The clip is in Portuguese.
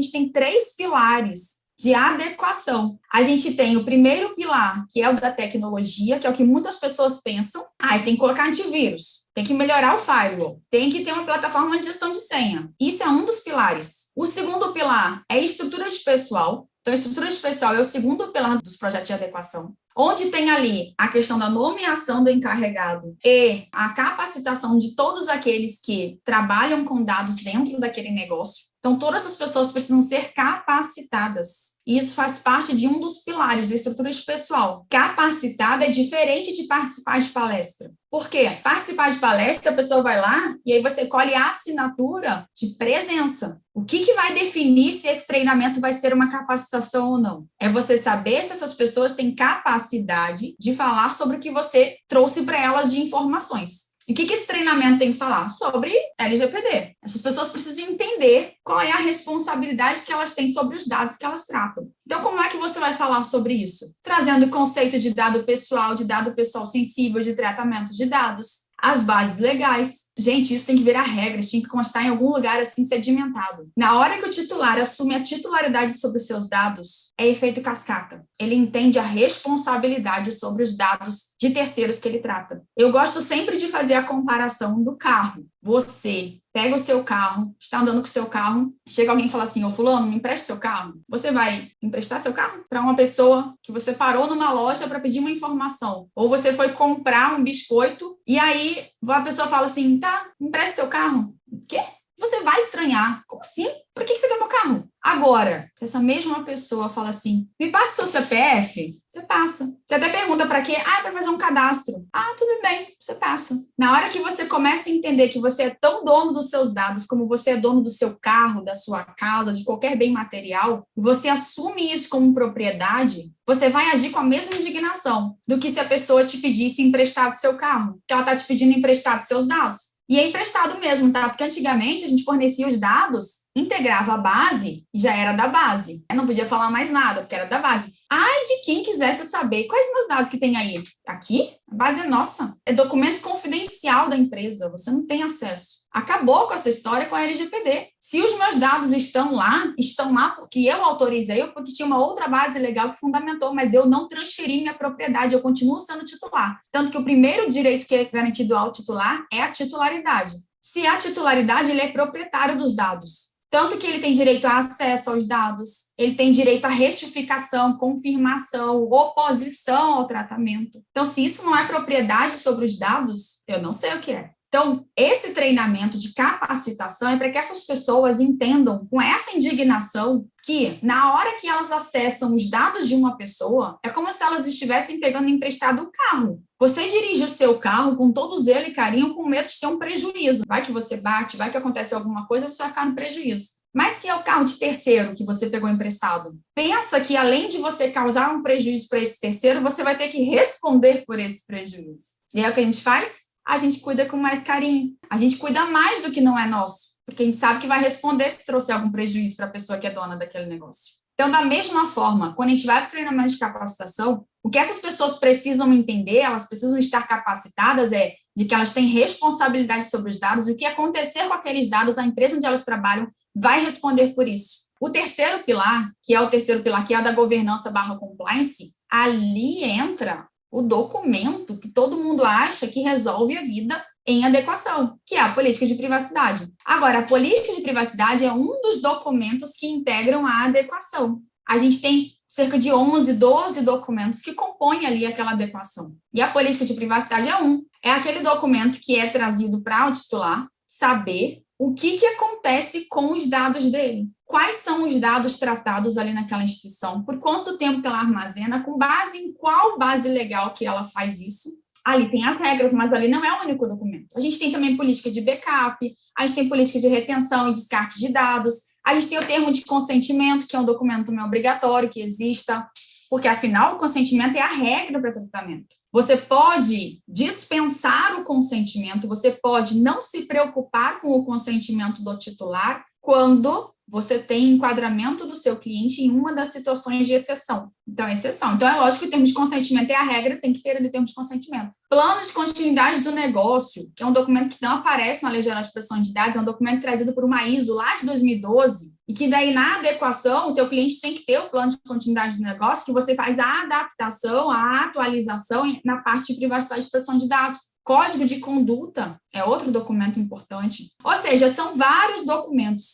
gente tem 3 pilares de adequação. A gente tem o primeiro pilar, que é o da tecnologia, que é o que muitas pessoas pensam. Tem que colocar antivírus, tem que melhorar o firewall, tem que ter uma plataforma de gestão de senha. Isso é um dos pilares. O segundo pilar é estrutura de pessoal. Então, a estrutura de pessoal é o segundo pilar dos projetos de adequação, onde tem ali a questão da nomeação do encarregado e a capacitação de todos aqueles que trabalham com dados dentro daquele negócio. Então, todas as pessoas precisam ser capacitadas. E isso faz parte de um dos pilares da estrutura de pessoal. Capacitada é diferente de participar de palestra. Por quê? Participar de palestra, a pessoa vai lá e aí você colhe a assinatura de presença. O que vai definir se esse treinamento vai ser uma capacitação ou não? É você saber se essas pessoas têm capacidade de falar sobre o que você trouxe para elas de informações. E o que esse treinamento tem que falar? Sobre LGPD. Essas pessoas precisam entender qual é a responsabilidade que elas têm sobre os dados que elas tratam. Então, como é que você vai falar sobre isso? Trazendo o conceito de dado pessoal sensível, de tratamento de dados, as bases legais. Gente, isso tem que virar regra, isso tem que constar em algum lugar assim sedimentado. Na hora que o titular assume a titularidade sobre os seus dados, é efeito cascata. Ele entende a responsabilidade sobre os dados de terceiros que ele trata. Eu gosto sempre de fazer a comparação do carro. Você pega o seu carro, está andando com o seu carro, chega alguém e fala assim, ô fulano, me empreste seu carro. Você vai emprestar seu carro para uma pessoa que você parou numa loja para pedir uma informação. Ou você foi comprar um biscoito e aí a pessoa fala assim, tá, empreste seu carro. O quê? Você vai estranhar. Como assim? Por que você quer meu carro? Agora, se essa mesma pessoa fala assim, me passa seu CPF, você passa. Você até pergunta para quê? Para fazer um cadastro. Tudo bem, você passa. Na hora que você começa a entender que você é tão dono dos seus dados como você é dono do seu carro, da sua casa, de qualquer bem material, você assume isso como propriedade, você vai agir com a mesma indignação do que se a pessoa te pedisse emprestado seu carro, que ela está te pedindo emprestado seus dados. E é emprestado mesmo, tá? Porque antigamente a gente fornecia os dados, integrava a base e já era da base. Eu não podia falar mais nada, porque era da base. De quem quisesse saber quais meus dados que tem aí. Aqui, a base é nossa. É documento confidencial da empresa, você não tem acesso. Acabou com essa história com a LGPD. Se os meus dados estão lá porque eu autorizei ou porque tinha uma outra base legal que fundamentou, mas eu não transferi minha propriedade, eu continuo sendo titular. Tanto que o primeiro direito que é garantido ao titular é a titularidade. Se há titularidade, ele é proprietário dos dados. Tanto que ele tem direito a acesso aos dados, ele tem direito à retificação, confirmação, oposição ao tratamento. Então, se isso não é propriedade sobre os dados, eu não sei o que é. Então, esse treinamento de capacitação é para que essas pessoas entendam com essa indignação que, na hora que elas acessam os dados de uma pessoa, é como se elas estivessem pegando emprestado um carro. Você dirige o seu carro com todo zelo e carinho, com medo de ter um prejuízo. Vai que você bate, vai que acontece alguma coisa, você vai ficar no prejuízo. Mas se é o carro de terceiro que você pegou emprestado, pensa que além de você causar um prejuízo para esse terceiro, você vai ter que responder por esse prejuízo. E é o que a gente faz? A gente cuida com mais carinho. A gente cuida mais do que não é nosso, porque a gente sabe que vai responder se trouxer algum prejuízo para a pessoa que é dona daquele negócio. Então, da mesma forma, quando a gente vai para o treinamento de capacitação, o que essas pessoas precisam entender, elas precisam estar capacitadas de que elas têm responsabilidade sobre os dados e o que acontecer com aqueles dados, a empresa onde elas trabalham vai responder por isso. O terceiro pilar, que é o da governança / compliance, ali entra o documento que todo mundo acha que resolve a vida em adequação, que é a política de privacidade. Agora, a política de privacidade é um dos documentos que integram a adequação. A gente tem cerca de 11, 12 documentos que compõem ali aquela adequação. E a política de privacidade é aquele documento que é trazido para o titular saber o que acontece com os dados dele. Quais são os dados tratados ali naquela instituição? Por quanto tempo que ela armazena? Com base em qual base legal que ela faz isso? Ali tem as regras, mas ali não é o único documento. A gente tem também política de backup, a gente tem política de retenção e descarte de dados, a gente tem o termo de consentimento, que é um documento também obrigatório que exista, porque, afinal, o consentimento é a regra para tratamento. Você pode dispensar o consentimento, você pode não se preocupar com o consentimento do titular quando você tem enquadramento do seu cliente em uma das situações de exceção. Então, é exceção. Então, é lógico que o termo de consentimento é a regra, tem que ter ali termo de consentimento. Plano de continuidade do negócio, que é um documento que não aparece na Lei Geral de Proteção de Dados, é um documento trazido por uma ISO lá de 2012, e que daí, na adequação, o teu cliente tem que ter o plano de continuidade do negócio, que você faz a adaptação, a atualização na parte de privacidade e proteção de dados. Código de conduta é outro documento importante. Ou seja, são vários documentos